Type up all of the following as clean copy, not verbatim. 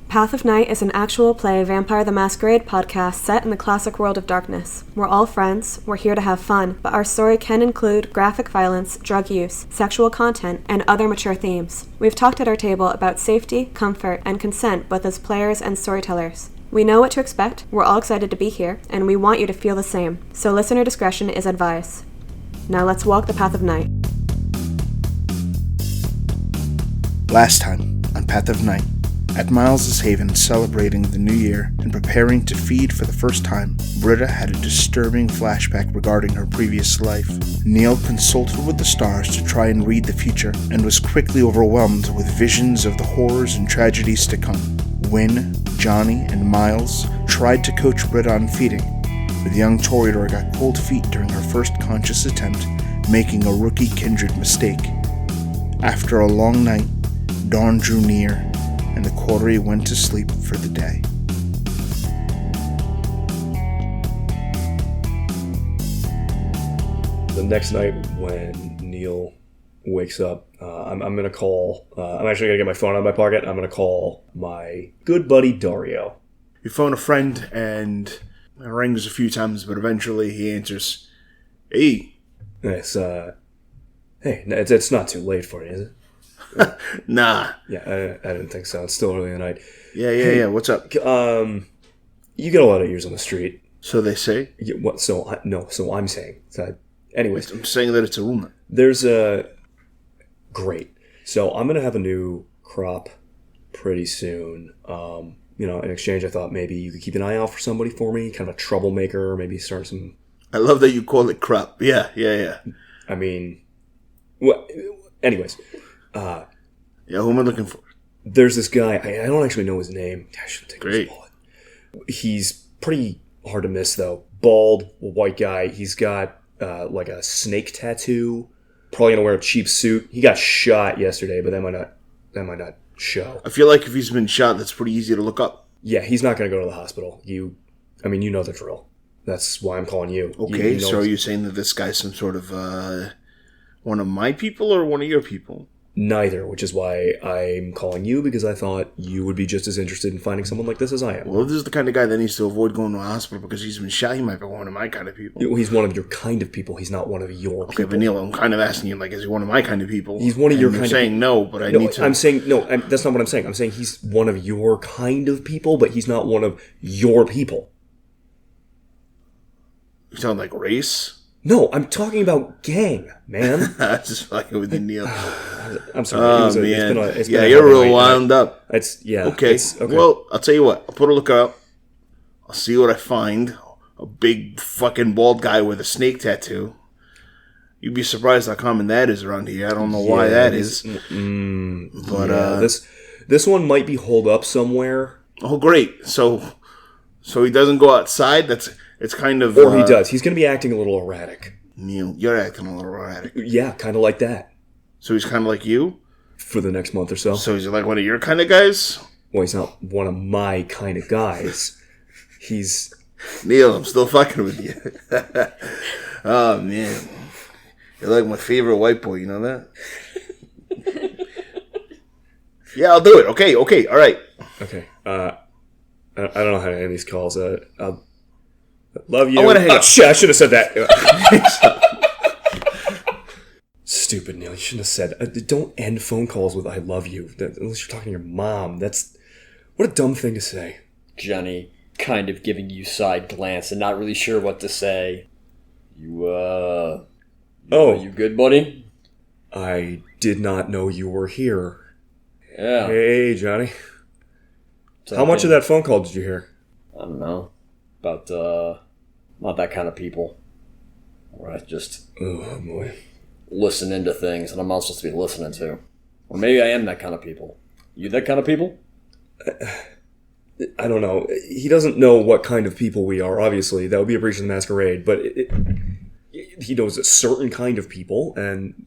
Path of Night is an actual play Vampire the Masquerade podcast set in the classic world of darkness. We're all friends, we're here to have fun, but our story can include graphic violence, drug use, sexual content, and other mature themes. We've talked at our table about safety, comfort, and consent both as players and storytellers. We know what to expect, we're all excited to be here, and we want you to feel the same, so listener discretion is advised. Now let's walk the Path of Night. Last time on Path of Night. At Miles's Haven, celebrating the new year and preparing to feed for the first time, Britta had a disturbing flashback regarding her previous life. Neil consulted with the stars to try and read the future, and was quickly overwhelmed with visions of the horrors and tragedies to come. Wynn, Johnny, and Miles tried to coach Britta on feeding, but the young Storyteller got cold feet during her first conscious attempt, making a rookie Kindred mistake. After a long night, dawn drew near, and the coterie went to sleep for the day. The next night when Neil wakes up, I'm going to call... I'm actually going to get my phone out of my pocket. I'm going to call my good buddy Dario. You phone a friend, and it rings a few times, but eventually he answers, "Hey." It's, hey, it's not too late for you, is it? Nah. Yeah, I didn't think so. It's still early in the night. Yeah. What's up? You get a lot of ears on the street. So they say? Yeah, what? So I'm saying. Anyways. I'm saying that it's a rumor. There's a... Great. So I'm going to have a new crop pretty soon. In exchange, I thought maybe you could keep an eye out for somebody for me, kind of a troublemaker, maybe start some... I love that you call it crop. Yeah. I mean... Anyways... who am I looking for? There's this guy. I don't actually know his name. I should take Great. his bullet. He's pretty hard to miss, though. Bald, white guy. He's got like a snake tattoo. Probably gonna wear a cheap suit. He got shot yesterday, but that might not show. I feel like if he's been shot, that's pretty easy to look up. Yeah, he's not gonna go to the hospital. You know the drill. That's why I'm calling you. Okay, you know so are you saying that this guy's some sort of one of my people or one of your people? Neither, which is why I'm calling you, because I thought you would be just as interested in finding someone like this as I am. Well, if this is the kind of guy that needs to avoid going to a hospital because he's been shot, he might be one of my kind of people. He's one of your kind of people. He's not one of your people. Okay, but Neil, I'm kind of asking you, like, is he one of my kind of people? He's one of your kind of people. You're saying no, but I need to... I'm saying, no, that's not what I'm saying. I'm saying he's one of your kind of people, but he's not one of your people. You sound like race? No, I'm talking about gang, man. I'm just fucking with you, Neil. I'm sorry. It's been you're real wound up. Okay. Well, I'll tell you what. I'll put a lookout. I'll see what I find. A big fucking bald guy with a snake tattoo. You'd be surprised how common that is around here. I don't know why that is. But this one might be holed up somewhere. Oh, great. So he doesn't go outside? It's kind of... Or he does. He's going to be acting a little erratic. Neil, you're acting a little erratic. Yeah, kind of like that. So he's kind of like you? For the next month or so. So he's like one of your kind of guys? Well, he's not one of my kind of guys. He's... Neil, I'm still fucking with you. Oh, man. You're like my favorite white boy, you know that? Yeah, I'll do it. Okay, all right. Okay. I don't know how to end these calls. Love you. I want to hang up. Shit, I should have said that. Stupid, Neil. You shouldn't have said... don't end phone calls with "I love you," unless you're talking to your mom. That's... What a dumb thing to say. Johnny kind of giving you side glance and not really sure what to say. You good, buddy? I did not know you were here. Yeah. Hey, Johnny. How much of that phone call did you hear? I don't know. About, not that kind of people. Right, just... Oh, boy. Listening to things that I'm not supposed to be listening to. Or maybe I am that kind of people. You that kind of people? I don't know. He doesn't know what kind of people we are, obviously. That would be a breach of the masquerade. But he knows a certain kind of people, and...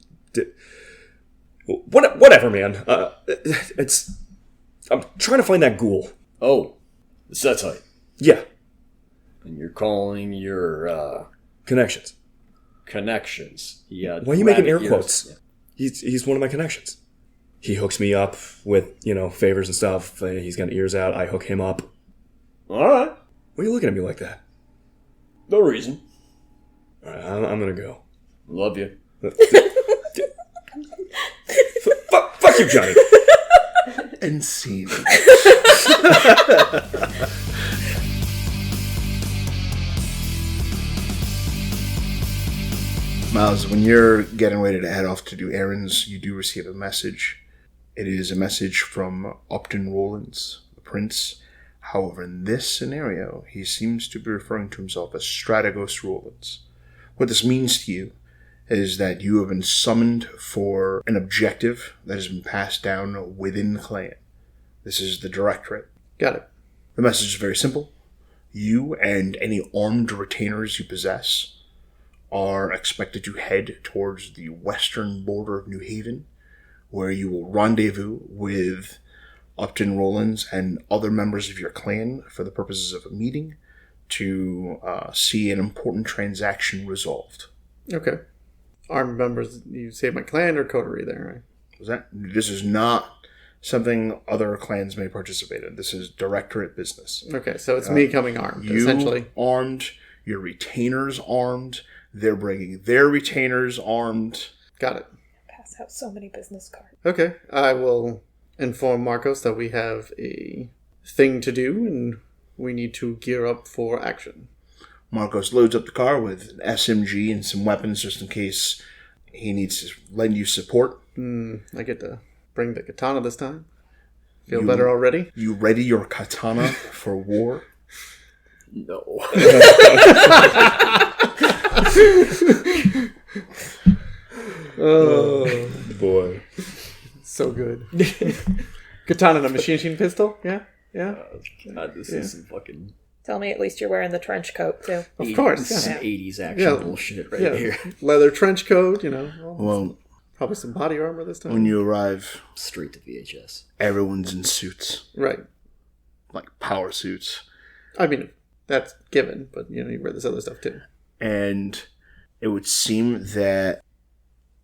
Whatever, man. I'm trying to find that ghoul. Oh, it's that type. Yeah. And you're calling your, Connections. Connections. Yeah. Why are you making air quotes? He's one of my connections. He hooks me up with, favors and stuff. He's got ears out. I hook him up. All right. Why are you looking at me like that? No reason. All right, I'm going to go. Love you. Fuck you, Johnny. And scene. Miles, when you're getting ready to head off to do errands, you do receive a message. It is a message from Upton Rollins, the prince. However, in this scenario, he seems to be referring to himself as Strategos Rollins. What this means to you is that you have been summoned for an objective that has been passed down within the clan. This is the directorate. Got it. The message is very simple. You and any armed retainers you possess are expected to head towards the western border of New Haven, where you will rendezvous with Upton Rollins and other members of your clan for the purposes of a meeting to see an important transaction resolved. Okay. Armed members, you say my clan or coterie there, right? This is not something other clans may participate in. This is directorate business. Okay, so it's me coming armed, You essentially. armed, your retainers armed, they're bringing their retainers armed. Got it. Pass out so many business cards. Okay, I will inform Marcos that we have a thing to do and we need to gear up for action. Marcos loads up the car with an SMG and some weapons just in case he needs to lend you support. I get to bring the katana this time. Feel better already? You ready your katana for war? No. Oh, Boy. so good. Katana and a machine pistol? Yeah? Yeah? God, this is some fucking... Tell me at least you're wearing the trench coat, too. Of course, This is yeah. some 80s action Yeah. bullshit right Yeah. here. Leather trench coat, Well, probably some body armor this time. when you arrive, Straight to VHS. everyone's in suits. Right. Like power suits. I mean, that's given, but you wear this other stuff too. And it would seem that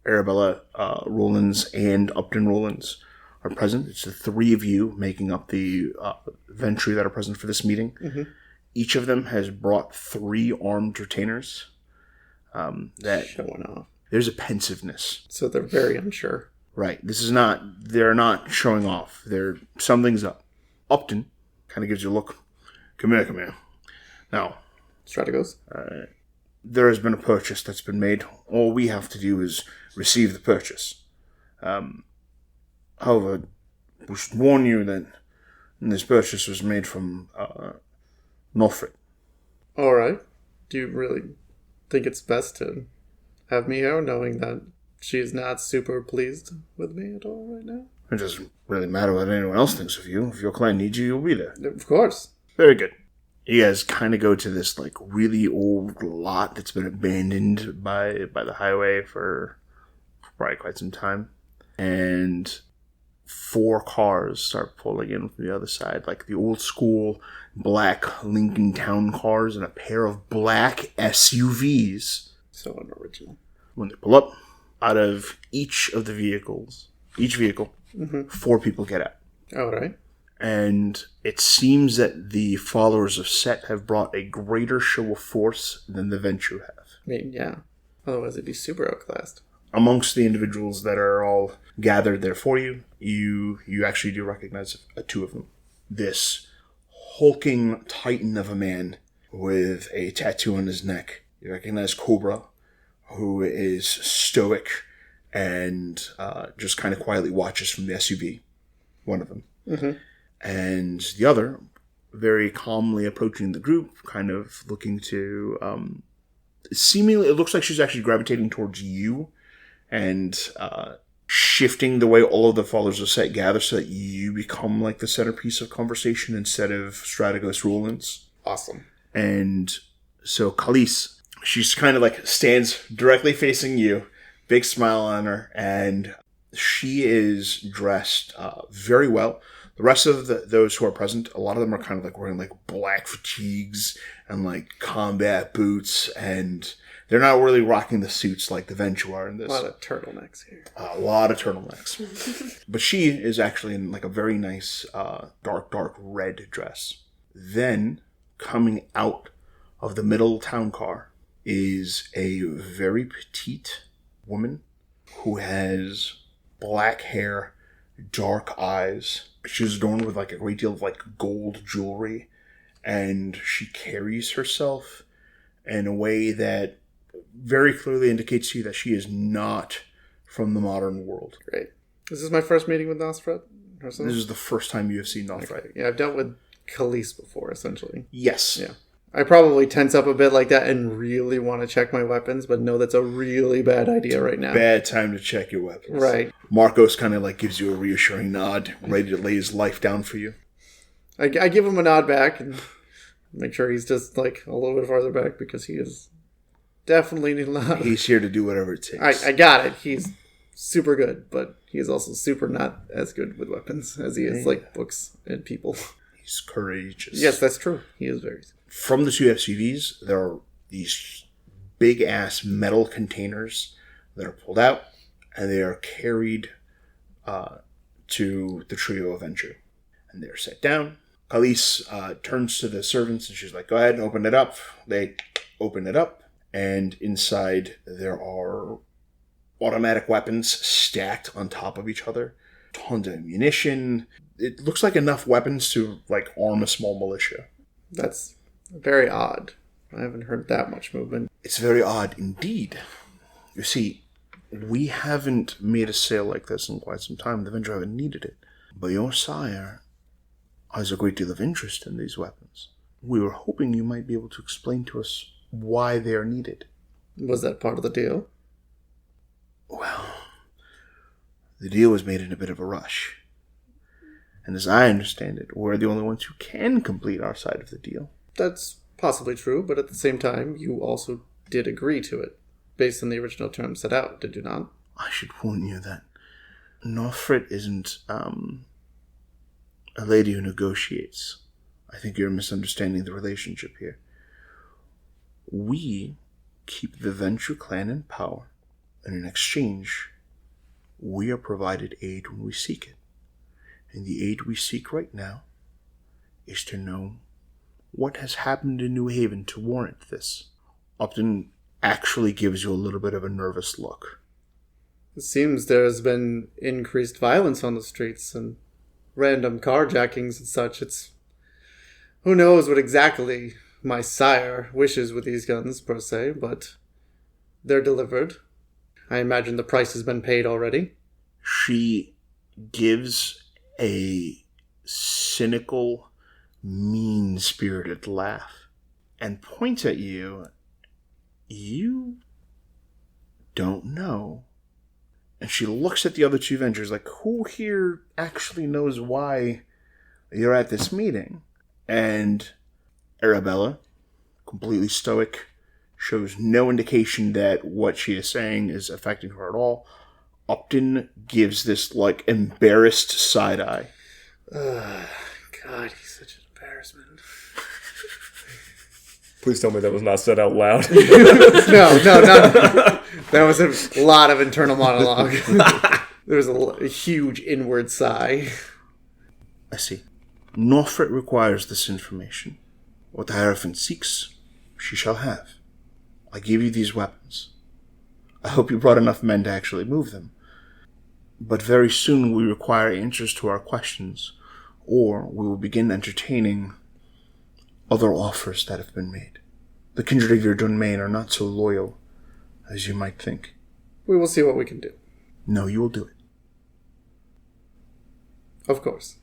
Arabella Rollins and Upton Rollins are present. It's the three of you making up the Ventry that are present for this meeting. Mm-hmm. Each of them has brought 3 armed retainers. That Showing off. there's a pensiveness. So they're very unsure. Right. They're not showing off. Something's up. Upton kind of gives you a look. Come here. Now, Strategos? there has been a purchase that's been made. All we have to do is receive the purchase. However, we should warn you that this purchase was made from Norfolk. Alright. Do you really think it's best to have me here, knowing that she's not super pleased with me at all right now? It doesn't really matter what anyone else thinks of you. If your clan needs you, you'll be there. Of course. Very good. You guys kind of go to this really old lot that's been abandoned by the highway for probably quite some time. And 4 cars start pulling in from the other side, like the old school black Lincoln Town cars and a pair of black SUVs. So unoriginal. When they pull up, out of each vehicle, 4 people get out. Alright. And it seems that the followers of Set have brought a greater show of force than the Venture have. I mean, yeah. Otherwise it'd be super outclassed. Amongst the individuals that are all gathered there for you, you actually do recognize 2 of them. This hulking titan of a man with a tattoo on his neck. You recognize Cobra, who is stoic and just kind of quietly watches from the SUV. One of them. Mm-hmm. And the other, very calmly approaching the group, kind of looking to... seemingly, it looks like she's actually gravitating towards you and shifting the way all of the followers of Set gather so that you become like the centerpiece of conversation instead of Strategos Rollins. Awesome. And so Khalees, she's kind of stands directly facing you, big smile on her, and she is dressed very well. The rest of those who are present, a lot of them are kind of wearing black fatigues and combat boots, and They're not really rocking the suits like the Venture are in this. A lot of turtlenecks here. A lot of turtlenecks. But she is actually in like a very nice dark red dress. Then, coming out of the middle town car is a very petite woman who has black hair, dark eyes. She's adorned with like a great deal of like gold jewelry, and she carries herself in a way that very clearly indicates to you that she is not from the modern world. Great. Is this my first meeting with Nosfret? This is the first time you have seen Nosfret. Okay. Yeah, I've dealt with Khalees before, essentially. Yes. Yeah. I probably tense up a bit like that and really want to check my weapons, but no, that's a really bad idea right now. Bad time to check your weapons. Right. Marcos kind of like gives you a reassuring nod, ready to lay his life down for you. I give him a nod back and make sure he's just like a little bit farther back because he is definitely not. He's here to do whatever it takes. I got it. He's super good, but he is also super not as good with weapons as he is like books and people. He's courageous. Yes, that's true. He is very. From the two FCVs, there are these big-ass metal containers that are pulled out, and they are carried to the trio of Venture. And they're set down. Khalees turns to the servants, and she's like, go ahead and open it up. They open it up, and inside there are automatic weapons stacked on top of each other. Tons of ammunition. It looks like enough weapons to like arm a small militia. That's very odd. I haven't heard that much movement. It's very odd indeed. You see, we haven't made a sale like this in quite some time. The Venture haven't needed it. But your sire has a great deal of interest in these weapons. We were hoping you might be able to explain to us why they are needed. Was that part of the deal? Well, the deal was made in a bit of a rush. And as I understand it, we're the only ones who can complete our side of the deal. That's possibly true, but at the same time, you also did agree to it, based on the original terms set out, did you not? I should warn you that Nosfret isn't a lady who negotiates. I think you're misunderstanding the relationship here. We keep the Venture clan in power, and in exchange, we are provided aid when we seek it. And the aid we seek right now is to know what has happened in New Haven to warrant this. Upton actually gives you a little bit of a nervous look. It seems there has been increased violence on the streets and random carjackings and such. It's who knows what exactly my sire wishes with these guns, per se, but they're delivered. I imagine the price has been paid already. She gives a cynical, mean-spirited laugh and points at you. You don't know. And she looks at the other two Ventures like, who here actually knows why you're at this meeting? And Arabella, completely stoic, shows no indication that what she is saying is affecting her at all. Upton gives this, like, embarrassed side-eye. God, he's such an embarrassment. Please tell me that was not said out loud. No. That was a lot of internal monologue. There was a huge inward sigh. I see. Nosfret requires this information. What the Hierophant seeks, she shall have. I give you these weapons. I hope you brought enough men to actually move them. But very soon we require answers to our questions, or we will begin entertaining other offers that have been made. The kindred of your domain are not so loyal as you might think. We will see what we can do. No, you will do it. Of course.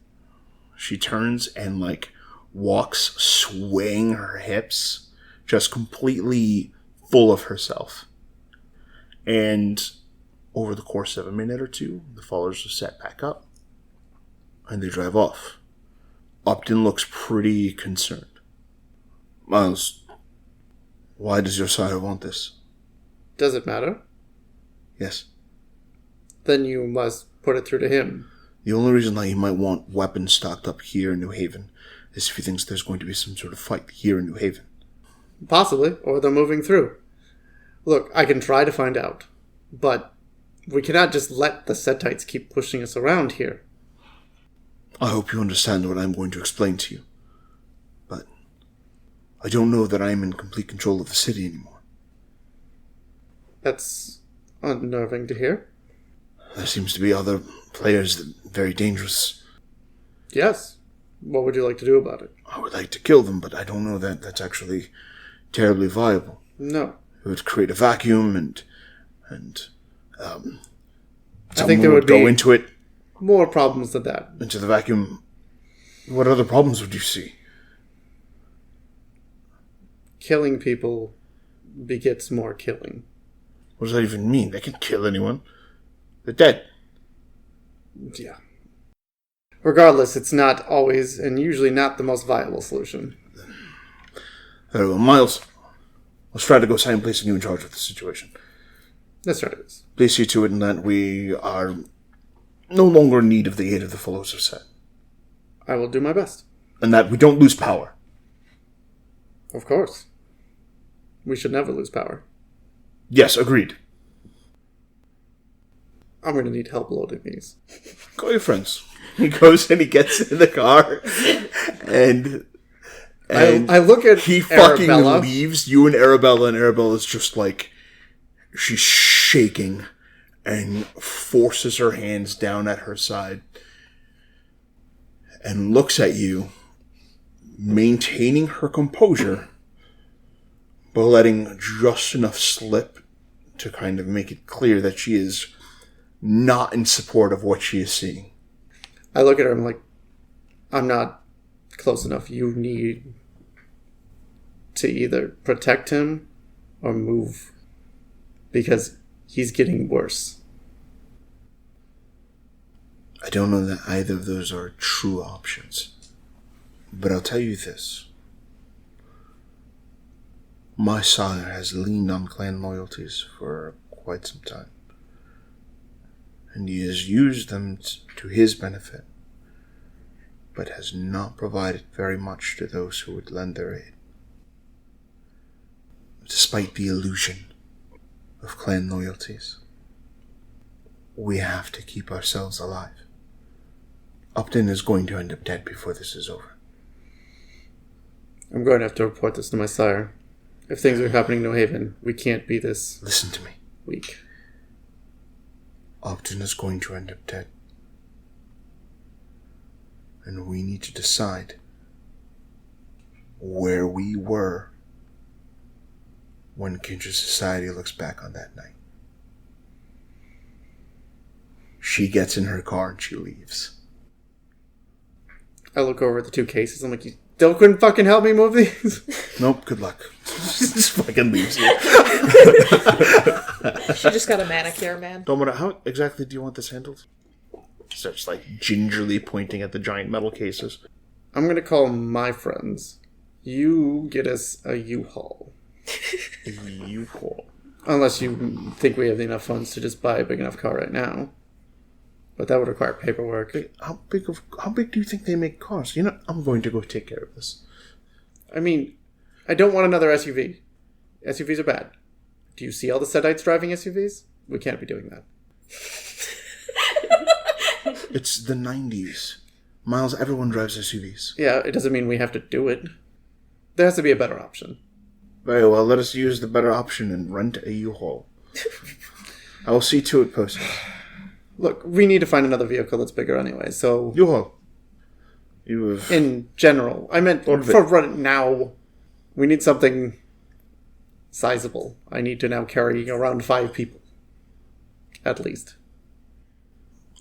She turns and, like, walks swaying her hips, just completely full of herself. And over the course of a minute or two, the followers are set back up, and they drive off. Upton looks pretty concerned. Miles, why does your sire want this? Does it matter? Yes. Then you must put it through to him. The only reason that he might want weapons stocked up here in New Haven is if he thinks there's going to be some sort of fight here in New Haven. Possibly, or they're moving through. Look, I can try to find out, but we cannot just let the Setites keep pushing us around here. I hope you understand what I'm going to explain to you. But I don't know that I'm in complete control of the city anymore. That's unnerving to hear. There seems to be other players that are very dangerous. Yes. What would you like to do about it? I would like to kill them, but I don't know that that's actually terribly viable. No. It would create a vacuum, and I someone think there would go be into it, more problems than that. into the vacuum. What other problems would you see? Killing people begets more killing. What does that even mean? They can kill anyone. They're dead. Yeah. Regardless, it's not always and usually not the most viable solution. Very well, Miles. Let's try to go sign placing you in charge of the situation. Let's try this. Please see to it that we are no longer in need of the aid of the fellows of Set. I will do my best. And that we don't lose power. Of course. We should never lose power. Yes, agreed. I'm going to need help loading these. Call your friends. He goes and he gets in the car, and I look at he fucking Arabella. leaves you and Arabella's just like, she's shaking and forces her hands down at her side and looks at you, maintaining her composure, but letting just enough slip to kind of make it clear that she is not in support of what she is seeing. I look at her and I'm like, I'm not close enough. You need to either protect him or move. Because he's getting worse. I don't know that either of those are true options. But I'll tell you this. My sire has leaned on clan loyalties for quite some time. And he has used them to his benefit, but has not provided very much to those who would lend their aid. Despite the illusion of clan loyalties, we have to keep ourselves alive. Upton is going to end up dead before this is over. I'm going to have to report this to my sire. If things are happening in New Haven, we can't be this Listen to me. weak. Upton is going to end up dead. And we need to decide where we were when Kindred Society looks back on that night. She gets in her car and she leaves. I look over at the two cases. I'm like, you still couldn't fucking help me move these? Nope, good luck. Just fucking leaves you. She just got a manicure, man. Domino, how exactly do you want this handled? Starts like gingerly pointing at the giant metal cases. I'm going to call my friends. You get us a U-Haul. U-Haul. Unless you think we have enough funds to just buy a big enough car right now. But that would require paperwork. How big do you think they make cars? You know, I'm going to go take care of this. I mean, I don't want another SUV. SUVs are bad. Do you see all the Setites driving SUVs? We can't be doing that. It's the 90s. Miles, everyone drives SUVs. Yeah, it doesn't mean we have to do it. There has to be a better option. Very well, let us use the better option and rent a U-Haul. I will see to it posted. Look, we need to find another vehicle that's bigger anyway, so... U-Haul. You have... In general. I meant for right now. We need something sizable. I need to now carry around 5 people. At least.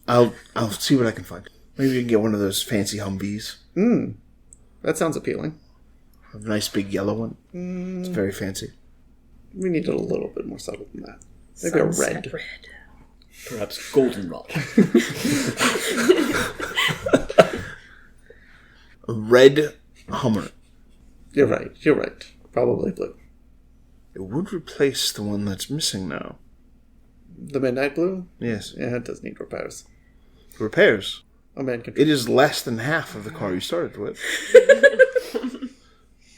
I'll see what I can find. Maybe you can get one of those fancy Humvees. That sounds appealing. A nice big yellow one. It's very fancy. We need a little bit more subtle than that. Maybe a red. Perhaps goldenrod. A red Hummer. You're right. Probably blue. It would replace the one that's missing now. The midnight blue? Yes. Yeah, it does need repairs. Repairs. A man can It is less than half of the car you started with.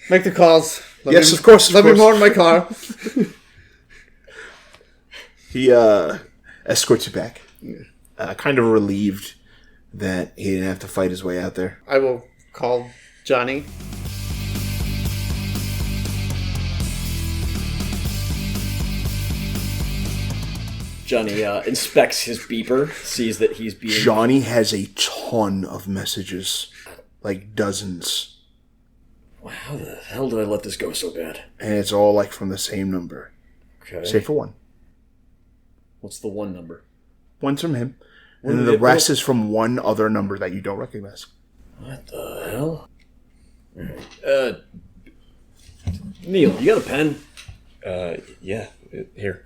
make the calls. Yes, of course. Let me mourn my car. He escorts you back, kind of relieved that he didn't have to fight his way out there. I will call Johnny. Johnny inspects his beeper, sees that he's being... Johnny has a ton of messages, like dozens, Wow, how the hell did I let this go so bad? and it's all like from the same number, Okay. save for one. What's the one number? One's from him, and then the rest is from one other number that you don't recognize. What the hell? Alright. Neil, you got a pen? Yeah. Here.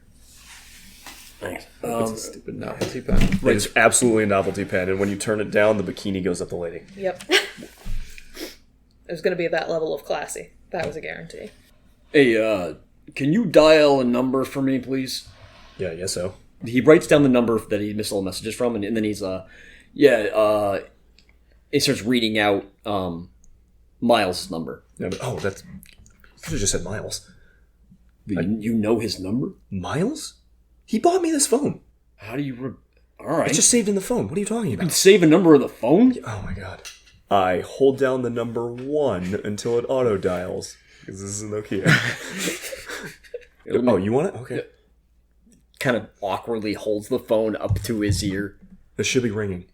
Thanks. It's a stupid novelty pen. It's absolutely a novelty pen, and when you turn it down, the bikini goes up the lady. Yep. It was going to be that level of classy. That was a guarantee. Hey, can you dial a number for me, please? Yeah, I guess so. He writes down the number that he missed all the messages from, and then he's, he starts reading out, Miles' number. No, but, that's... You could have just said Miles. You know his number? Miles? He bought me this phone. How do you... Alright. It's just saved in the phone. What are you talking You can about? save a number of the phone? Oh my god. I hold down the number 1 until it auto dials. Because this is a Nokia. Oh, you want it? Okay. Kind of awkwardly holds the phone up to his ear. This should be ringing.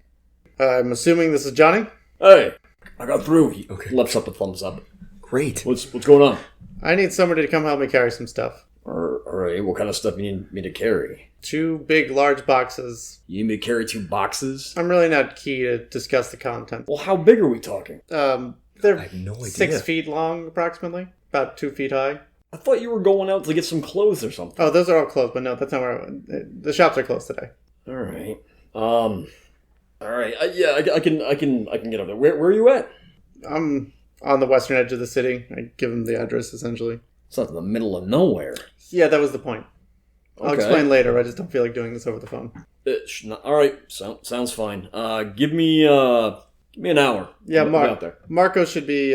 I'm assuming this is Johnny? Hey, I got through. He Okay. lifts up a thumbs up. Great. What's going on? I need somebody to come help me carry some stuff. Alright, what kind of stuff you need me to carry? 2 big, large boxes. You need me to carry 2 boxes? I'm really not key to discuss the content. Well, how big are we talking? They're I have no idea. 6 feet long, approximately. About 2 feet high. I thought you were going out to get some clothes or something. Oh, those are all closed, but no, that's not where the shops are closed today. Alright. Alright, I can get over there. Where are you at? I'm on the western edge of the city. I give him the address, essentially. It's not in the middle of nowhere. Yeah, that was the point. I'll Okay. explain later. I just don't feel like doing this over the phone. Alright, sounds fine. Give me an hour. Yeah, I'll be out there. Marco should be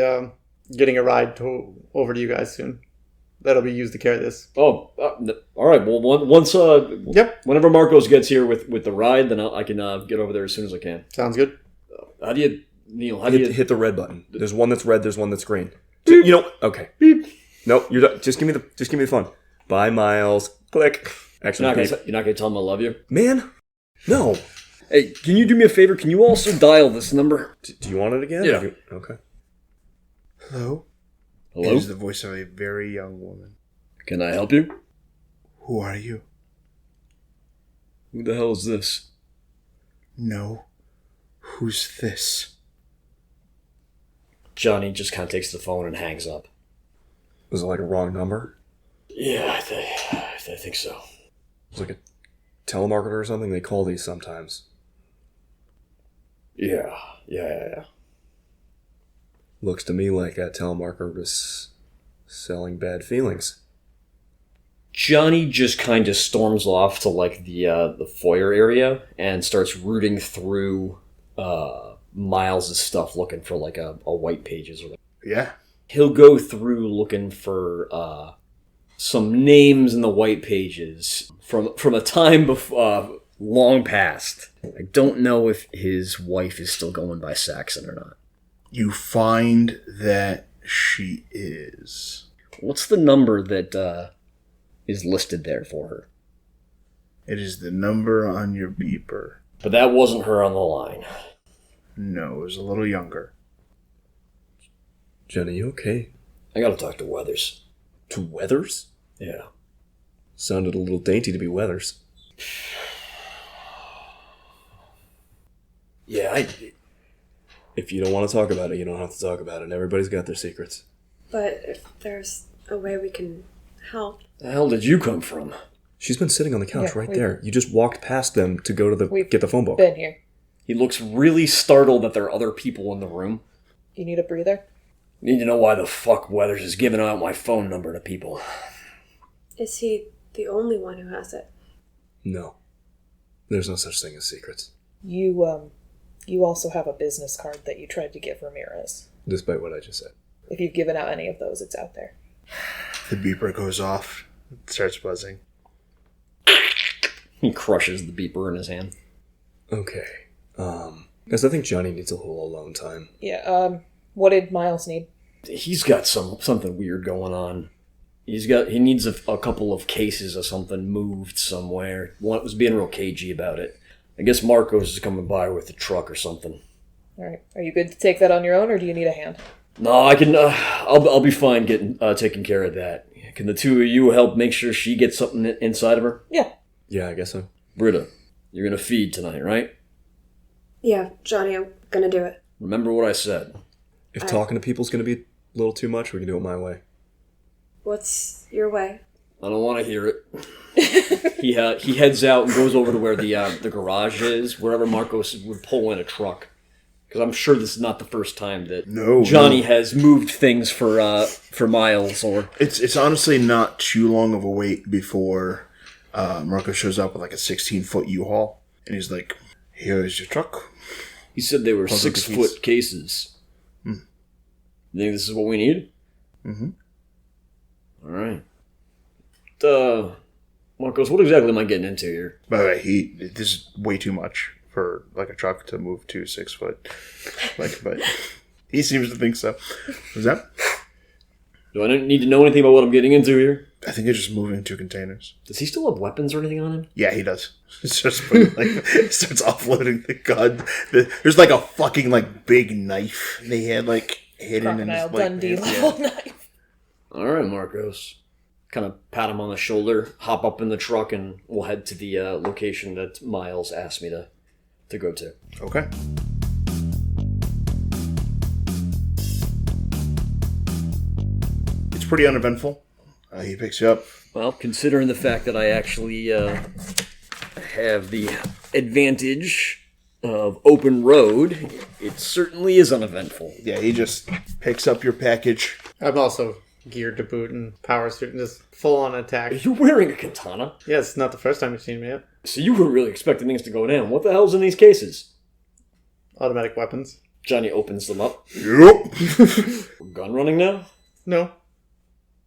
getting a ride over to you guys soon. That'll be used to carry this. Oh, alright. Well, once Yep. whenever Marcos gets here with the ride, then I can get over there as soon as I can. Sounds good. How do you, Neil? How do you Hit the red button. There's one that's red, there's one that's green. You know, okay. Beep. Nope, you're done. Just give me the phone. Bye, Miles. Click. Actually, You're not gonna tell him I love you? man, no. Hey, can you do me a favor? Can you also dial this number? Do you want it again? Yeah. Okay. Hello? Hello? It is the voice of a very young woman. Can I help you? Who are you? Who the hell is this? No. Who's this? Johnny just kind of takes the phone and hangs up. Was it like a wrong number? Yeah, I think so. It was like a telemarketer or something? They call these sometimes. Yeah. Looks to me like that telemarketer was selling bad feelings. Johnny just kind of storms off to like the foyer area and starts rooting through Miles' stuff looking for like a white pages. Or Yeah. he'll go through looking for some names in the white pages from a time before long past. I don't know if his wife is still going by Saxon or not. You find that she is. What's the number that is listed there for her? It is the number on your beeper. But that wasn't her on the line. No, it was a little younger. Jenny, you okay? I gotta talk to Weathers. To Weathers? Yeah. Sounded a little dainty to be Weathers. Yeah, If you don't want to talk about it, you don't have to talk about it. Everybody's got their secrets. But if there's a way we can help. the hell did you come from? She's been sitting on the couch Yeah, right we've- there. You just walked past them to go to We've get the phone book. Been here. He looks really startled that there are other people in the room. You need a breather? Need to know why the fuck Weathers is giving out my phone number to people. Is he the only one who has it? No. There's no such thing as secrets. You also have a business card that you tried to give Ramirez. Despite what I just said. If you've given out any of those, it's out there. The beeper goes off. It starts buzzing. He crushes the beeper in his hand. Okay. Because I think Johnny needs a little alone time. Yeah, what did Miles need? He's got something weird going on. He needs a couple of cases of something moved somewhere. One was being real cagey about it. I guess Marcos is coming by with a truck or something. Alright, are you good to take that on your own, or do you need a hand? No, I can. I'll be fine getting taking care of that. Can the two of you help make sure she gets something inside of her? Yeah. Yeah, I guess so. Britta, you're gonna feed tonight, right? Yeah, Johnny, I'm gonna do it. Remember what I said. If talking to people's going to be a little too much, we can do it my way. What's your way? I don't want to hear it. He heads out and goes over to where the garage is, wherever Marcos would pull in a truck. Because I'm sure this is not the first time that Johnny has moved things for Miles. Or It's honestly not too long of a wait before Marco shows up with like a 16-foot U-Haul, and he's like, "Here's your truck." he said they were 6-foot cases. You think this is what we need? Mm-hmm. All right. Marcos, what exactly am I getting into here? By the way, this is way too much for like a truck to move to 6 foot. But he seems to think so. What's that? Do I need to know anything about what I'm getting into here? I think it's just moving 2 containers. Does he still have weapons or anything on him? Yeah, he does. It's just starts offloading the gun. There's like a fucking like big knife they had like hidden Crocodile in his Dundee level knife. All right, Marcos. Kind of pat him on the shoulder, hop up in the truck, and we'll head to the location that Miles asked me to go to. Okay. It's pretty uneventful. He picks you up. Well, considering the fact that I actually have the advantage of open road, it certainly is uneventful. Yeah, he just picks up your package. I'm also geared to boot and power suit and just full on attack. Are you wearing a katana? Yeah, it's not the first time you've seen me yet. So you were really expecting things to go down. What the hell's in these cases? Automatic weapons. Johnny opens them up. Yep. We're gun running now? No.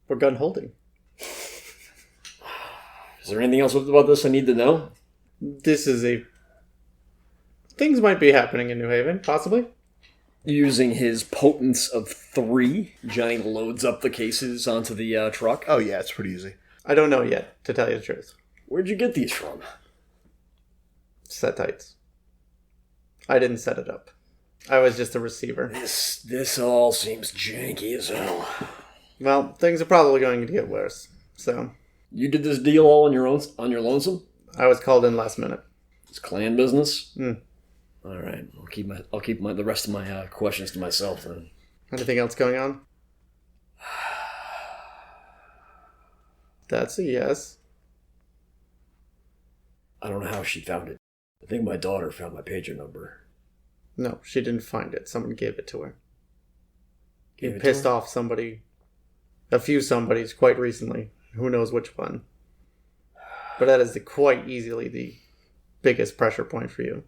We're gun holding. Is there anything else about this I need to know? This is a... Things might be happening in New Haven, possibly. Using his potence of 3, Johnny loads up the cases onto the truck. Oh yeah, it's pretty easy. I don't know yet, to tell you the truth. Where'd you get these from? Set tights. I didn't set it up. I was just a receiver. This all seems janky as hell. Well, things are probably going to get worse. So, You did this deal all on your lonesome? I was called in last minute. It's clan business? Mm. All right, I'll keep the rest of my questions to myself then. Anything else going on? That's a yes. I don't know how she found it. I think my daughter found my pager number. No, she didn't find it. Someone gave it to her. Gave He it to pissed her? off somebody. A few somebodies quite recently. Who knows which one. But that is quite easily the biggest pressure point for you.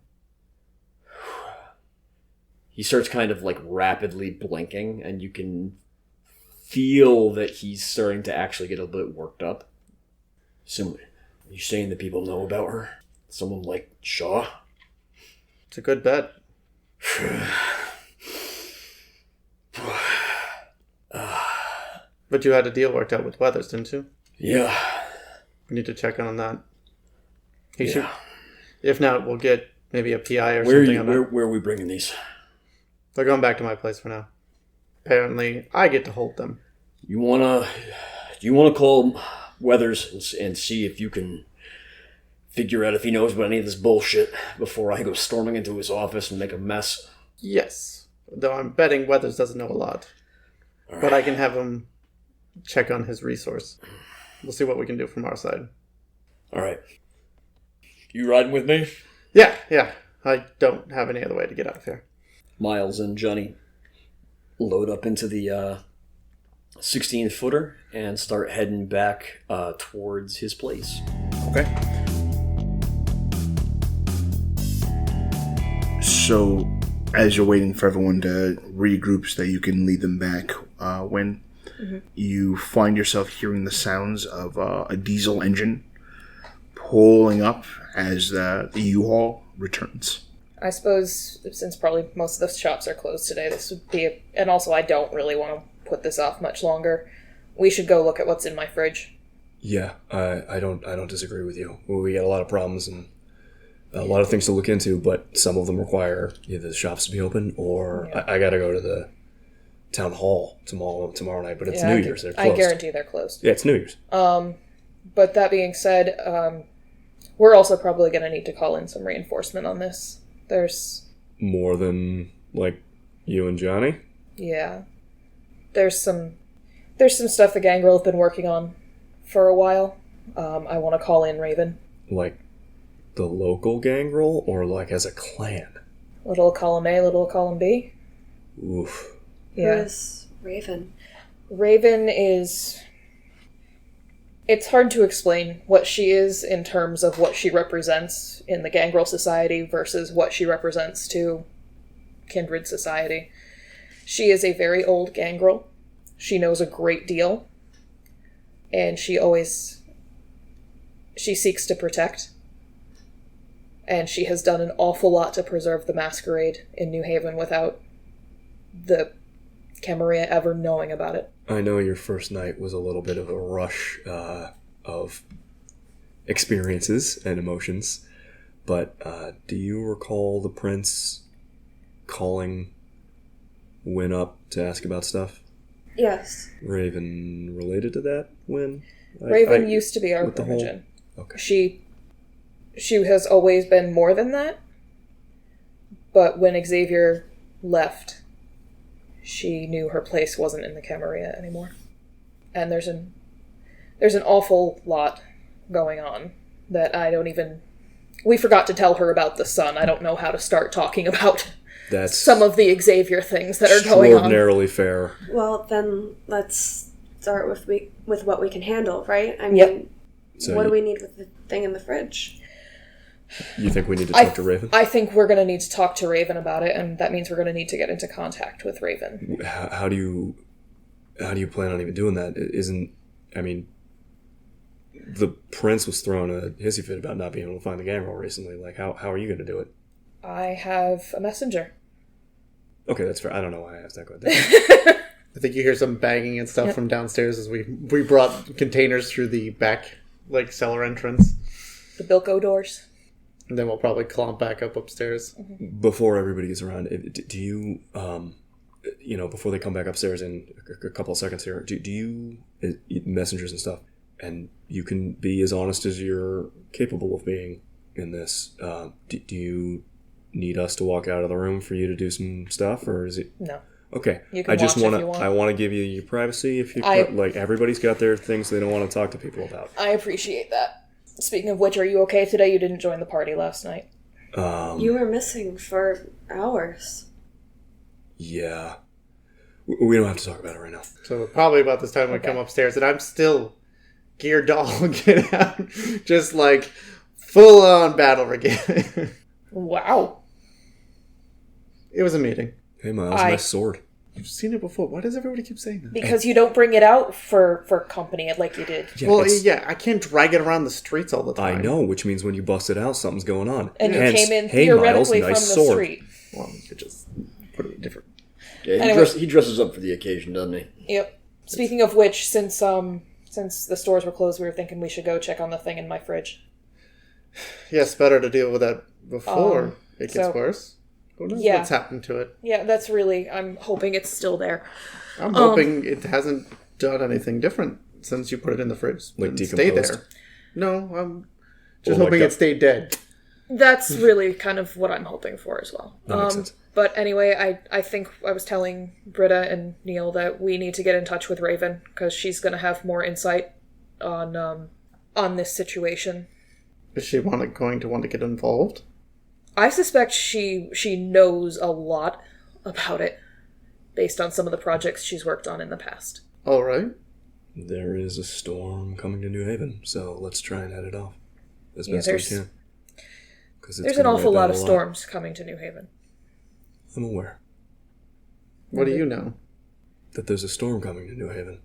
He starts kind of like rapidly blinking, and you can feel that he's starting to actually get a bit worked up. So, you saying that people know about her? Someone like Shaw? It's a good bet. But you had a deal worked out with Weathers, didn't you? Yeah. We need to check on that. He should. If not, we'll get maybe a PI or Where something on that. are we bringing these? They're going back to my place for now. Apparently, I get to hold them. Do you wanna call Weathers and see if you can figure out if he knows about any of this bullshit before I go storming into his office and make a mess? Yes. Though I'm betting Weathers doesn't know a lot. All But I right. can have him check on his resource. We'll see what we can do from our side. All right. You riding with me? Yeah. I don't have any other way to get out of here. Miles and Johnny load up into the 16-footer and start heading back towards his place. Okay. So, as you're waiting for everyone to regroup so that you can lead them back, Wynn, you find yourself hearing the sounds of a diesel engine pulling up as the U-Haul returns. I suppose since probably most of the shops are closed today, this would be and also I don't really want to put this off much longer. We should go look at what's in my fridge. Yeah, I don't disagree with you. We got a lot of problems and a lot of things to look into, but some of them require either the shops to be open or I got to go to the town hall tomorrow night. But it's New Year's; they're closed. I guarantee they're closed. Yeah, it's New Year's. But that being said, we're also probably going to need to call in some reinforcement on this. There's more than like you and Johnny. Yeah, there's some stuff the Gangrel have been working on for a while. I want to call in Raven. Like the local Gangrel or like as a clan? Little column A, little column B. Oof. Yeah. Who is Raven? Raven is... It's hard to explain what she is in terms of what she represents in the Gangrel Society versus what she represents to Kindred Society. She is a very old Gangrel. She knows a great deal. And she seeks to protect. And she has done an awful lot to preserve the masquerade in New Haven without the Camarilla ever knowing about it. I know your first night was a little bit of a rush of experiences and emotions, but do you recall the prince calling Wynn up to ask about stuff? Yes. Raven related to that, Wynn? Raven used to be our Primogen. Okay. She has always been more than that, but when Xavier left, she knew her place wasn't in the Camarilla anymore. And there's an awful lot going on that I don't even... We forgot to tell her about the sun. I don't know how to start talking about some of the Xavier things that are going on. Extraordinarily fair. Well, then let's start with what we can handle, right? I mean, Yep. So what do we need with the thing in the fridge? You think we need to talk to Raven? I think we're going to need to talk to Raven about it, and that means we're going to need to get into contact with Raven. How do you plan on even doing that? The prince was throwing a hissy fit about not being able to find the Gangrel recently. Like, how are you going to do it? I have a messenger. Okay, that's fair. I don't know why I asked that question. I think you hear some banging and stuff from downstairs as we brought containers through the back, cellar entrance. The Bilko doors. And then we'll probably clomp back up upstairs. Before everybody gets around, do you, before they come back upstairs in a couple of seconds here, do you, messengers and stuff, and you can be as honest as you're capable of being in this, do you need us to walk out of the room for you to do some stuff, or is it... No. Okay. You can I want to give you your privacy if you everybody's got their things they don't want to talk to people about. I appreciate that. Speaking of which, are you okay today? You didn't join the party last night. You were missing for hours. Yeah. We don't have to talk about it right now. So probably about this time we come upstairs, and I'm still geared to all get out. Just full on battle regalia. Wow. It was a meeting. Hey, Miles, nice sword. You've seen it before. Why does everybody keep saying that? Because you don't bring it out for company like you did. Yeah, I can't drag it around the streets all the time. I know, which means when you bust it out, something's going on. And you came in theoretically from the street. Well, you could just put it different. Yeah, he dresses up for the occasion, doesn't he? Yep. Speaking of which, since the stores were closed, we were thinking we should go check on the thing in my fridge. Yes, better to deal with that before it gets worse. Who knows what's happened to it? Yeah, that's really... I'm hoping it's still there. I'm hoping it hasn't done anything different since you put it in the fridge. Stay there. No, I'm just hoping it stayed dead. That's really kind of what I'm hoping for as well. That makes sense. But anyway, I think I was telling Britta and Neil that we need to get in touch with Raven because she's going to have more insight on this situation. Is she going to want to get involved? I suspect she knows a lot about it based on some of the projects she's worked on in the past. All right. There is a storm coming to New Haven, so let's try and head it off as best we can. There's an awful lot of storms coming to New Haven. I'm aware. What do you know? That there's a storm coming to New Haven.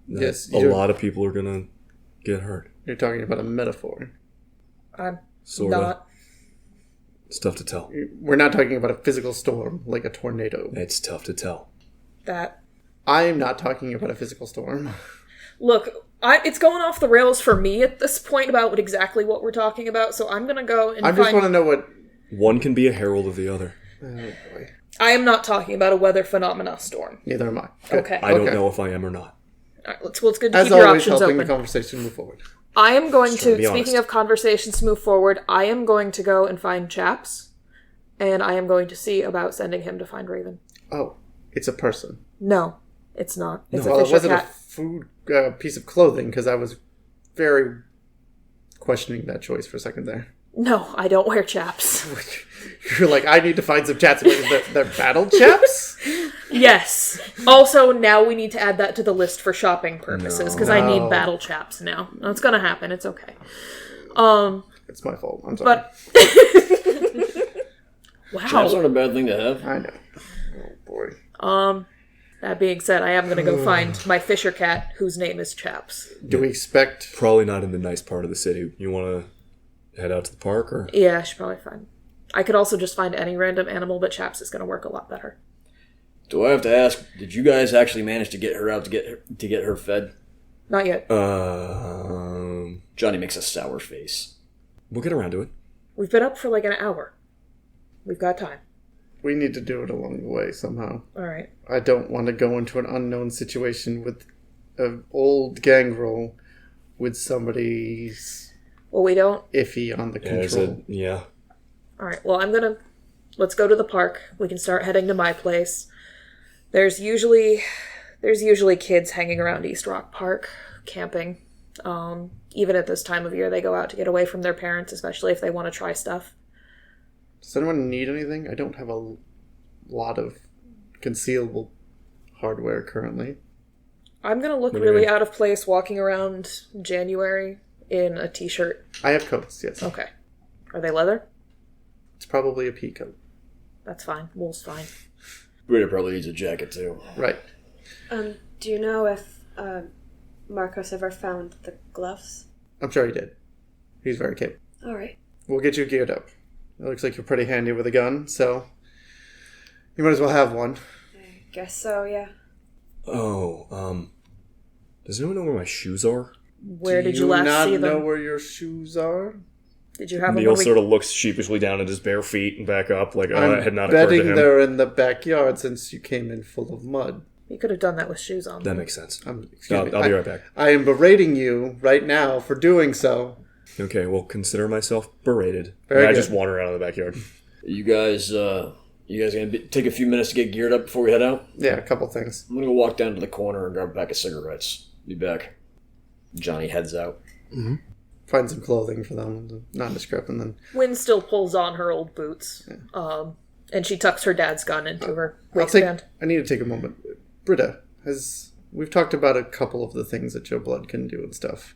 Yes. A lot of people are going to get hurt. You're talking about a metaphor. I'm Sorta. not. It's tough to tell. We're not talking about a physical storm like a tornado. It's tough to tell. That. I'm not talking about a physical storm. Look, it's going off the rails for me at this point about exactly what we're talking about, so I'm going to go and I just want to know what... One can be a herald of the other. Oh, boy. I am not talking about a weather phenomena storm. Neither am I. Good. Okay. I don't know if I am or not. All right, it's good to As keep your always, options helping open. the conversation move forward. I am going Just trying to, to be speaking honest. of conversations to move forward, I am going to go and find Chaps, and I am going to see about sending him to find Raven. Oh, it's a person. No, it's not. It's Well, a it Fisher wasn't a cat. food piece of clothing, because I was very questioning that choice for a second there. No, I don't wear chaps. You're like, I need to find some chaps. They're battle chaps? Yes. Also, now we need to add that to the list for shopping purposes, because I No. need battle chaps now. No, it's gonna happen. It's okay. It's my fault. I'm sorry. But... Chaps wow. aren't a bad thing to have. I know. Oh, boy. That being said, I am gonna go find my Fisher cat, whose name is Chaps. Do we expect... Probably not in the nice part of the city. You want to head out to the park, or? Yeah, I should probably find... I could also just find any random animal, but Chaps is gonna work a lot better. Do I have to ask, did you guys actually manage to get her out to get her fed? Not yet. Johnny makes a sour face. We'll get around to it. We've been up for like an hour. We've got time. We need to do it along the way somehow. Alright. I don't want to go into an unknown situation with an old gangrel with somebody's Well, we don't... iffy on the Yeah, control. yeah. Alright, well, let's go to the park. We can start heading to my place. There's usually kids hanging around East Rock Park, camping. Even at this time of year, they go out to get away from their parents, especially if they want to try stuff. Does anyone need anything? I don't have a lot of concealable hardware currently. I'm gonna look What do you really mean? out of place walking around January in a t-shirt. I have coats, yes. Okay. Are they leather? It's probably a pea coat. That's fine. Wool's fine. Britta probably needs a jacket too. Right. Do you know if Marcos ever found the gloves? I'm sure he did. He's very capable. All right. We'll get you geared up. It looks like you're pretty handy with a gun, so you might as well have one. I guess so, yeah. Oh, does anyone know where my shoes are? Where did you last see Do you not know them? where your shoes are? Did you have them Neil when we... sort of looks sheepishly down at his bare feet and back up, like, oh, that had not I'm occurred to betting him. they're in the backyard since you came in full of mud. You could have done that with shoes on. That makes sense. Excuse me. I'll be right back. I am berating you right now for doing so. Okay, well, consider myself berated. Very And I good. just wander around in the backyard. You guys gonna take a few minutes to get geared up before we head out? Yeah, a couple things. I'm gonna go walk down to the corner and grab a pack of cigarettes. Be back. Johnny heads out. Find some clothing for them, nondescript, and then Wynn still pulls on her old boots. And she tucks her dad's gun into her I waistband. need to take a moment. Britta, we've talked about a couple of the things that your blood can do and stuff.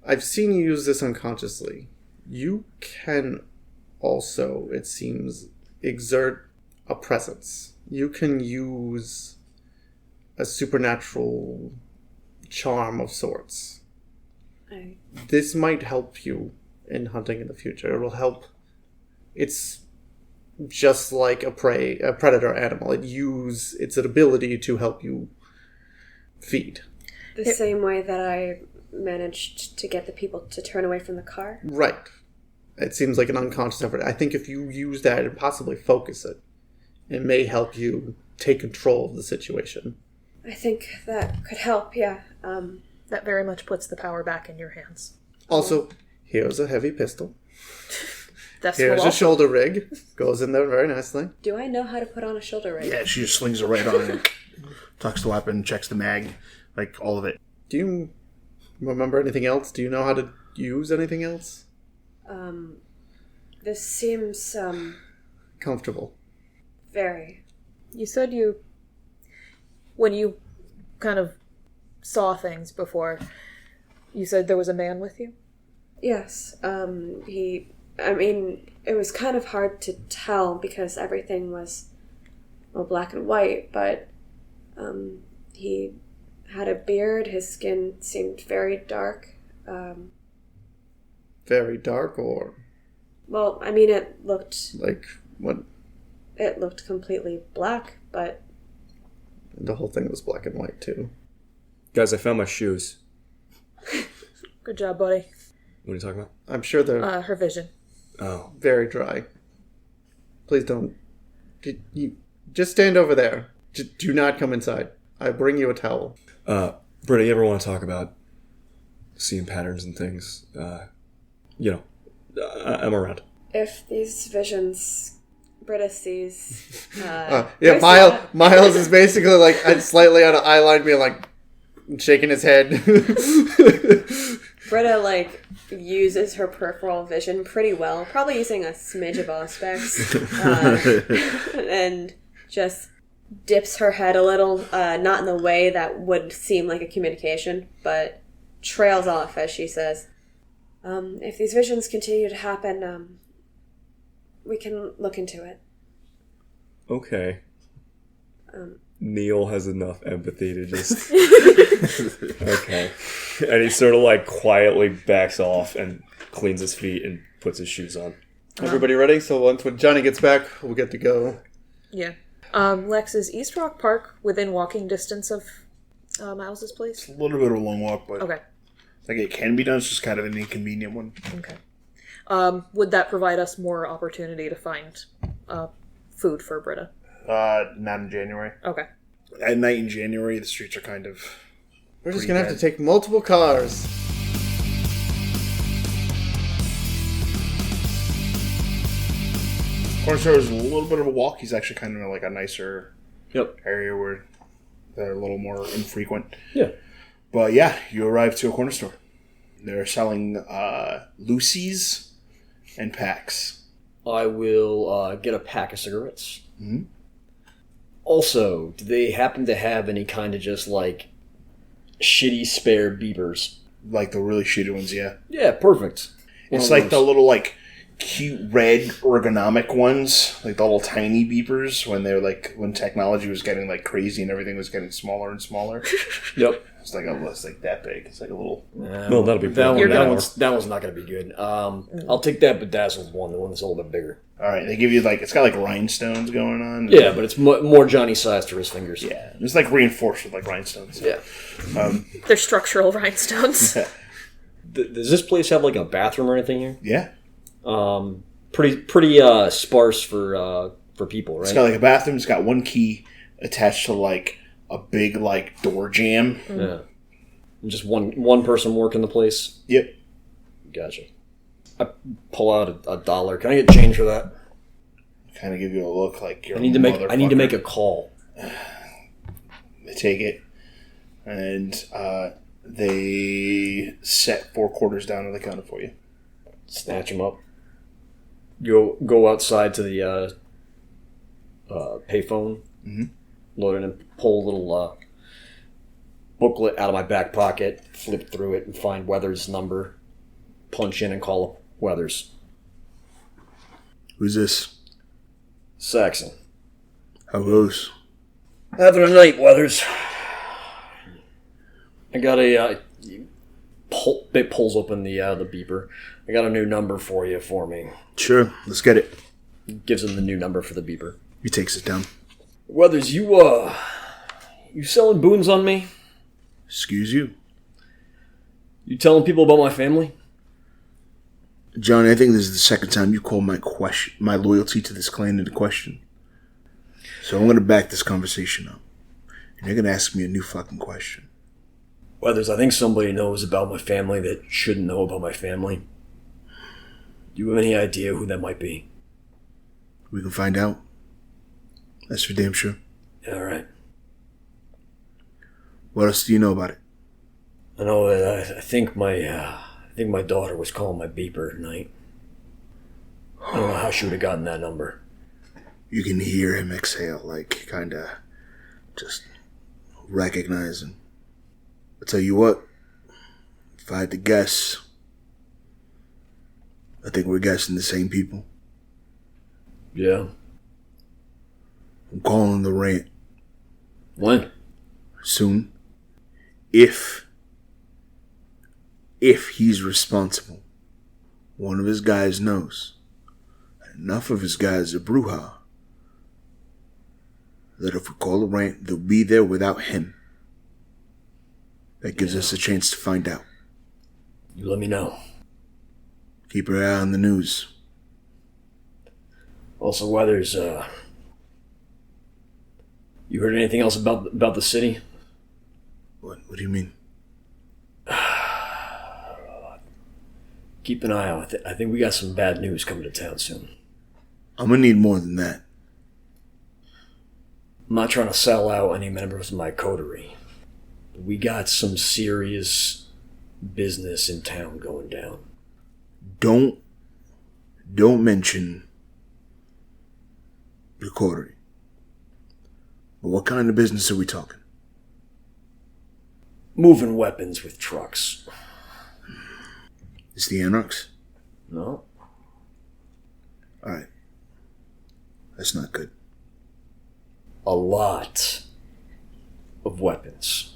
I've seen you use this unconsciously. You can also, it seems, exert a presence. You can use a supernatural charm of sorts. This might help you in hunting in the future. It'll help. It's just like a predator animal. It's an ability to help you feed. The same way that I managed to get the people to turn away from the car? Right. It seems like an unconscious effort. I think if you use that and possibly focus it, it may help you take control of the situation. I think that could help, yeah. That very much puts the power back in your hands. Also, here's a heavy pistol. That's Here's a shoulder rig. Goes in there very nicely. Do I know how to put on a shoulder rig? Yeah, she just slings it right on and tucks the weapon, checks the mag, like all of it. Do you remember anything else? Do you know how to use anything else? This seems, Comfortable. very. You said when you kind of saw things before, you said there was a man with you? Yes, it was kind of hard to tell because everything was, well, black and white, but, he had a beard, his skin seemed very dark, very dark or Well, I mean, it looked like what? completely black, but The whole thing was black and white too. Guys, I found my shoes. Good job, buddy. What are you talking about? I'm sure they're Her vision. Oh. very dry. Please don't. You just stand over there. Do not come inside. I bring you a towel. Britta, you ever want to talk about seeing patterns and things? I'm around. if these visions Britta sees... Yeah, Britta- Miles is basically like slightly out of eye line, being like shaking his head. Britta, like, uses her peripheral vision pretty well, probably using a smidge of Auspex, and just dips her head a little, not in the way that would seem like a communication, but trails off as she says, if these visions continue to happen, we can look into it. Okay. Neil has enough empathy to just... Okay. And he sort of like quietly backs off and cleans his feet and puts his shoes on. Everybody ready? So when Johnny gets back, we'll get to go. Yeah. Lex, is East Rock Park within walking distance of Miles's place? A little bit of a long walk, but Okay. like it can be done. It's just kind of an inconvenient one. Okay. Would that provide us more opportunity to find food for Britta? Not in January. Okay. At night in January, the streets are kind of... We're just pretty gonna have bad. to take multiple cars. Corner store is a little bit of a walk. He's actually kind of like a nicer Yep. area where they're a little more infrequent. Yeah. But yeah, you arrive to a corner store. They're selling Lucy's and packs. I will get a pack of cigarettes. Mhm. Also, do they happen to have any kind of just like shitty spare beepers? Like the really shitty ones, yeah. Yeah, perfect. It's One like of the those. little like cute red ergonomic ones, like the little tiny beepers when technology was getting like crazy and everything was getting smaller and smaller. Yep. It's like that big. It's like a little... Well, that'll be that one. You're That done. one's not going to be good. I'll take that bedazzled one, the one that's a little bit bigger. All right, they give you like... It's got like rhinestones going on. Yeah, but it's more Johnny size to his fingers. Yeah. It's like reinforced with like rhinestones. Yeah. They're structural rhinestones. Does this place have like a bathroom or anything here? Yeah. Pretty sparse for people, right? It's got like a bathroom. It's got one key attached to like a big like door jamb. Yeah. And just one person working the place. Yep. Gotcha. I pull out a $1. Can I get change for that? Kind of give you a look like you're... I need to make a call. They take it, and they set 4 quarters down on the counter for you. Snatch them up. Go outside to the payphone. Mm-hmm. Load it and pull a little booklet out of my back pocket, flip through it, and find Weathers' number. Punch in and call up Weathers. Who's this? Saxon. How goes? Having a night, Weathers. I got a... It pulls open the beeper. I got a new number for me. Sure, let's get it. Gives him the new number for the beeper. He takes it down. Weathers, you selling boons on me? Excuse you? You telling people about my family? Johnny, I think this is the second time you call my loyalty to this clan into question. So I'm going to back this conversation up. And you're going to ask me a new fucking question. Weathers, I think somebody knows about my family that shouldn't know about my family. Do you have any idea who that might be? We can find out. That's for damn sure. All right. What else do you know about it? I know that I think my daughter was calling my beeper at night. I don't know how she would have gotten that number. You can hear him exhale, like, kind of just recognizing. I'll tell you what, if I had to guess, I think we're guessing the same people. Yeah. I'm calling the rant When? soon. If he's responsible one of his guys knows. Enough of his guys are brouhaha that if we call a rant, they'll be there without him. That gives us a chance to find out. You let me know. Keep your eye on the news. Also, Weathers, you heard anything else about the city? What do you mean? Keep an eye on it. I think we got some bad news coming to town soon. I'm gonna need more than that. I'm not trying to sell out any members of my coterie. We got some serious business in town going down. Don't mention the coterie. But what kind of business are we talking? Moving weapons with trucks. It's the Anarchs? No? Alright. That's not good. A lot of weapons.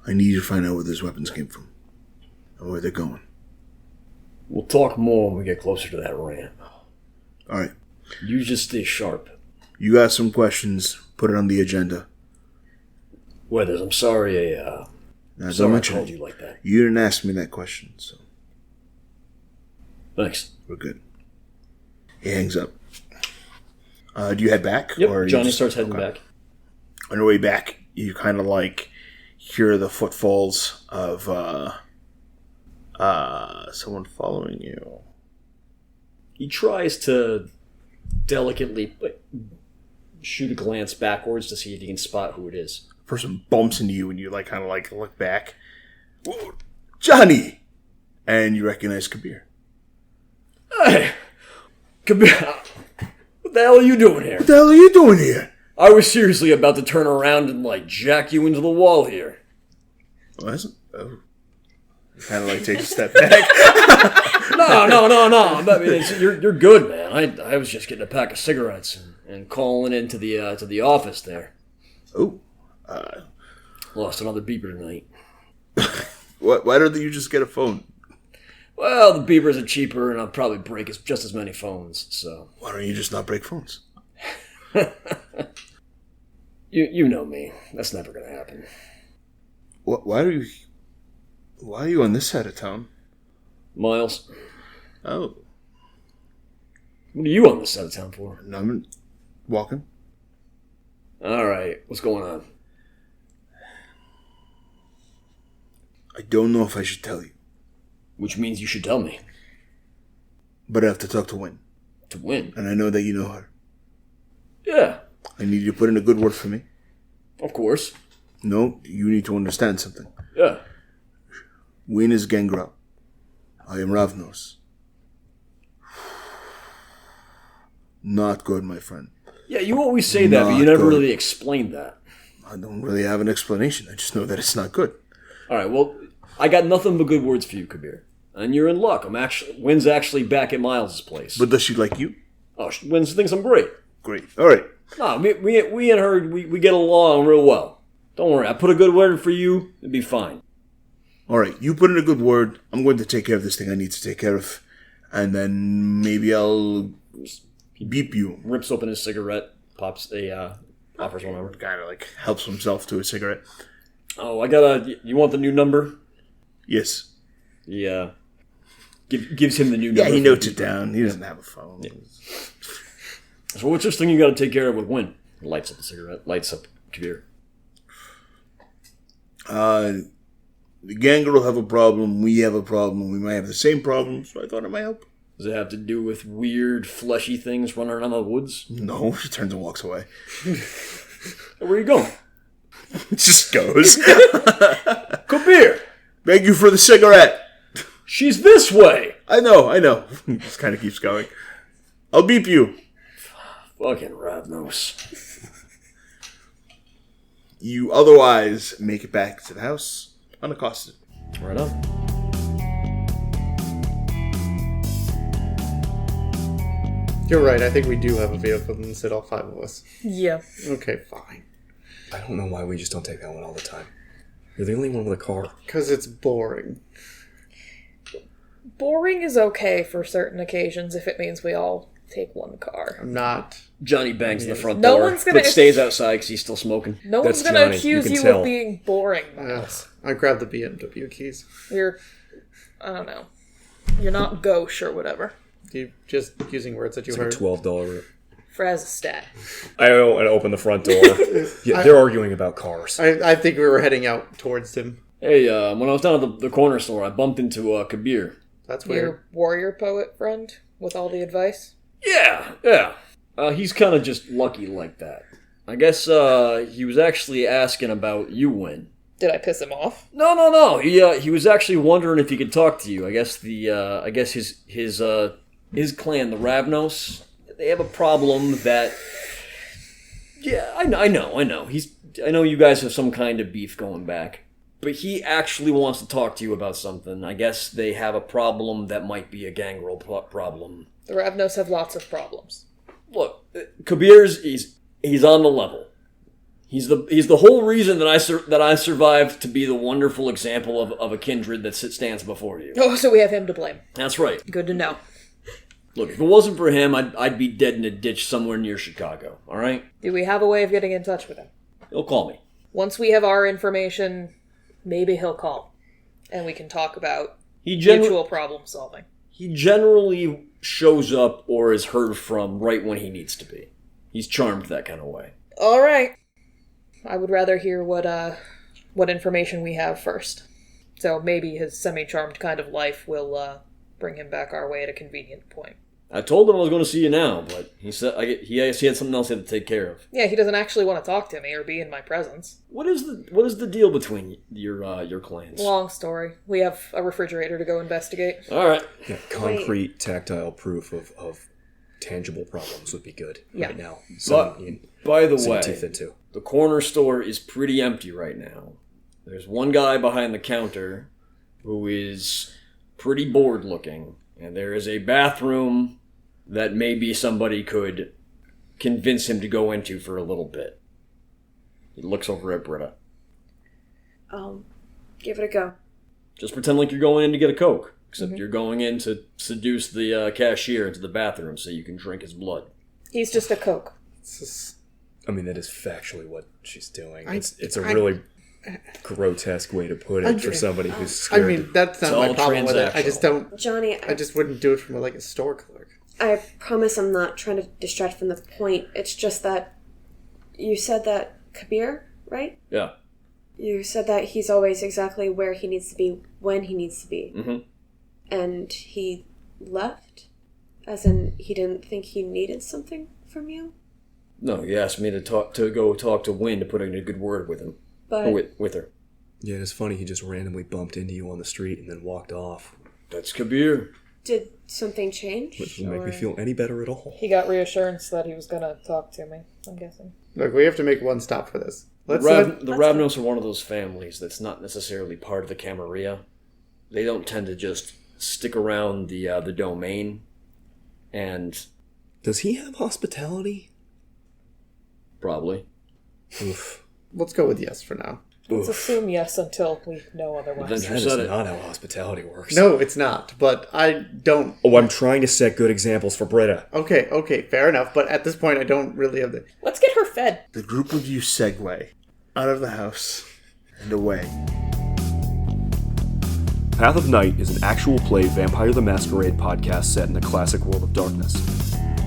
I need you to find out where those weapons came from. And where they're going. We'll talk more when we get closer to that ramp. Alright. You just stay sharp. You got some questions, put it on the agenda. Weathers, I'm sorry Now, sorry I mention called it. you like that. You didn't ask me that question, so Thanks. we're good. He hangs up. Do you head back? Yep, or Johnny starts heading okay. back. On your way back, you kind of like hear the footfalls of someone following you. He tries to delicately shoot a glance backwards to see if he can spot who it is. Person bumps into you and you like kind of like look back. Whoa, Johnny! And you recognize Kabir. Hey! Kabir! What the hell are you doing here? What the hell are you doing here? I was seriously about to turn around and jack you into the wall here. Oh. Kind of like takes a step back. No. I mean, you're good, man. I was just getting a pack of cigarettes and calling into the office there. Oh. Lost another beeper tonight. Why don't you just get a phone? Well, the beepers are cheaper, and I'll probably break just as many phones. So Why don't you just not break phones? you know me. That's never gonna happen. Why are you on this side of town? Miles, Oh, what are you on this side of town for? I'm walking. All right, what's going on? I don't know if I should tell you, Which means you should tell me. but I have to talk to Wynn, To win. and I know that you know her. Yeah, I need you to put in a good word for me. of course. No, you need to understand something. Yeah. Wynn is Gangrel. I am Ravnos. Not good, my friend. Yeah, you always say that, but you Not never good. really explained that. I don't really have an explanation. I just know that it's not good. All right, well, I got nothing but good words for you, Kabir. And you're in luck. Wynn's actually back at Miles' place. But does she like you? Oh, Wynn thinks I'm great. Great. All right. No, we and her, we get along real well. Don't worry, I put a good word for you, it'd be fine. All right. You put in a good word. I'm going to take care of this thing I need to take care of. And then maybe I'll beep you. Rips open his cigarette, offers one over. Kind of like helps himself to a cigarette. Oh, you want the new number? Yes. Yeah. Gives him the new Yeah, number. he notes it down. He doesn't have a phone. Yeah. So what's this thing you gotta take care of with Wynn? Lights up the cigarette, lights up Kabir. The gang will have a problem. We have a problem. We might have the same problem. So I thought it might help. Does it have to do with weird fleshy things running around the woods? No, she turns and walks away. Where are you going? Just goes. Kabir! Thank you for the cigarette. She's this way! I know. Just kind of keeps going. I'll beep you. Fucking Ravnos. You otherwise make it back to the house unaccosted. Right on. You're right. I think we do have a vehicle that can sit all five of us. Yeah. Okay, fine. I don't know why we just don't take that one all the time. You're the only one with a car. Because it's boring. Boring is okay for certain occasions if it means we all take one car. I'm not. Johnny bangs in the front No door, one's gonna- but stays outside because he's still smoking. No That's one's gonna Johnny, accuse you you, can tell. of being boring, Miles. I grabbed the BMW keys. You're, I don't know. You're not gauche or whatever. You just using words that you It's like heard. a $12. Frasestat. I open the front door. Yeah, they're arguing about cars. I think we were heading out towards him. Hey, when I was down at the corner store, I bumped into Kabir. That's weird. Your warrior poet friend with all the advice? Yeah. He's kind of just lucky like that. I guess he was actually asking about you, Wynn. Did I piss him off? No. He was actually wondering if he could talk to you. I guess his clan, the Ravnos, they have a problem that. Yeah, I know. I know you guys have some kind of beef going back, but he actually wants to talk to you about something. I guess they have a problem that might be a gangrel problem. The Ravnos have lots of problems. Look, Kabir's he's on the level. He's the whole reason that I survived to be the wonderful example of a kindred that stands before you. Oh, so we have him to blame. That's right. Good to know. Look, if it wasn't for him, I'd be dead in a ditch somewhere near Chicago. All right? Do we have a way of getting in touch with him? He'll call me. Once we have our information, maybe he'll call. And we can talk about He mutual problem solving. He generally shows up or is heard from right when he needs to be. He's charmed that kind of way. All right. I would rather hear what information we have first. So maybe his semi-charmed kind of life will bring him back our way at a convenient point. I told him I was going to see you now, but he said he had something else he had to take care of. Yeah, he doesn't actually want to talk to me or be in my presence. What is the deal between your clans? Long story. We have a refrigerator to go investigate. All right. Yeah, concrete, tactile proof of tangible problems would be good right now. By the Sink way, teeth into. the corner store is pretty empty right now. There's one guy behind the counter who is pretty bored looking, and there is a bathroom that maybe somebody could convince him to go into for a little bit. He looks over at Britta. I'll give it a go. Just pretend like you're going in to get a Coke, except you're going in to seduce the cashier into the bathroom so you can drink his blood. He's just a Coke. I mean, that is factually what she's doing. It's a really grotesque way to put it for somebody who's scared. I mean, that's not It's my all problem with it. I just don't. Johnny, I just wouldn't do it from like a store clerk. I promise I'm not trying to distract from the point. It's just that you said that Kabir, right? Yeah. You said that he's always exactly where he needs to be when he needs to be. Mm-hmm. And he left? As in, he didn't think he needed something from you? No, he asked me to go talk to Wynn to put in a good word with him. But Or with her. Yeah, it's funny. He just randomly bumped into you on the street and then walked off. That's Kabir. did something change? Which doesn't make me or- feel any better at all. He got reassurance that he was going to talk to me, I'm guessing. Look, we have to make one stop for this. The Ravnos are one of those families that's not necessarily part of the Camarilla. They don't tend to just stick around the domain. And Does he have hospitality? probably. Oof. Let's go with yes for now. Let's assume yes until we know otherwise. Then- That is said it. not how hospitality works. No, it's not. But I don't. Oh, I'm trying to set good examples for Britta. Okay, fair enough. But at this point, I don't really have the. Let's get her fed. The group of you segue out of the house and away. Path of Night is an actual play Vampire the Masquerade podcast set in the classic world of darkness.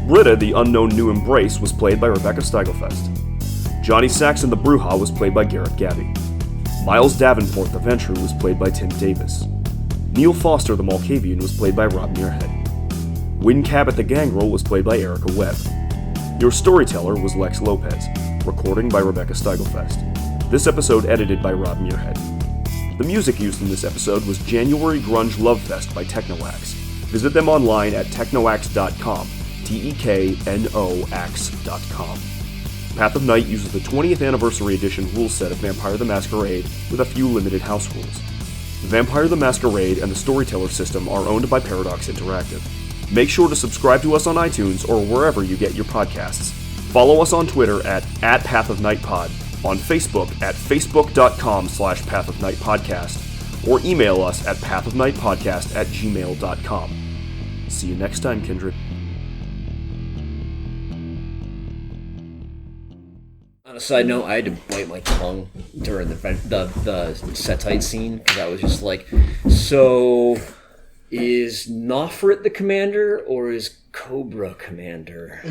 Britta, the unknown new embrace, was played by Rebecca Steigelfest. Johnny Saxon the Bruja was played by Garrett Gabbey. Miles Davenport the Ventrue was played by Tim Davis. Neil Foster the Malkavian was played by Rob Muirhead. Wynn Cabot the Gangrel was played by Erika Webb. Your storyteller was Lex Lopez. Recording by Rebecca Steigelfest. This episode edited by Rob Muirhead. The music used in this episode was January Grunge Love Fest by Technoax. Visit them online at technoax.com. TEKNOAX.com. Path of Night uses the 20th Anniversary Edition rule set of Vampire the Masquerade with a few limited house rules. Vampire the Masquerade and the Storyteller system are owned by Paradox Interactive. Make sure to subscribe to us on iTunes or wherever you get your podcasts. Follow us on Twitter at Path of Night Pod, on Facebook at facebook.com/Path of Night Podcast, or email us at pathofnightpodcast@gmail.com. See you next time, Kindred. On a side note, I had to bite my tongue during the Setite scene because I was just like, so is Nofrit the commander or is Cobra commander?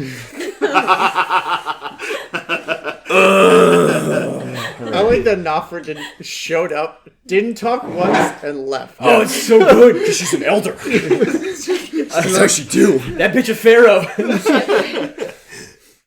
I like that Nofrit showed up, didn't talk once, and left. Oh, it's so good because she's an elder. That's how she do. That bitch a pharaoh.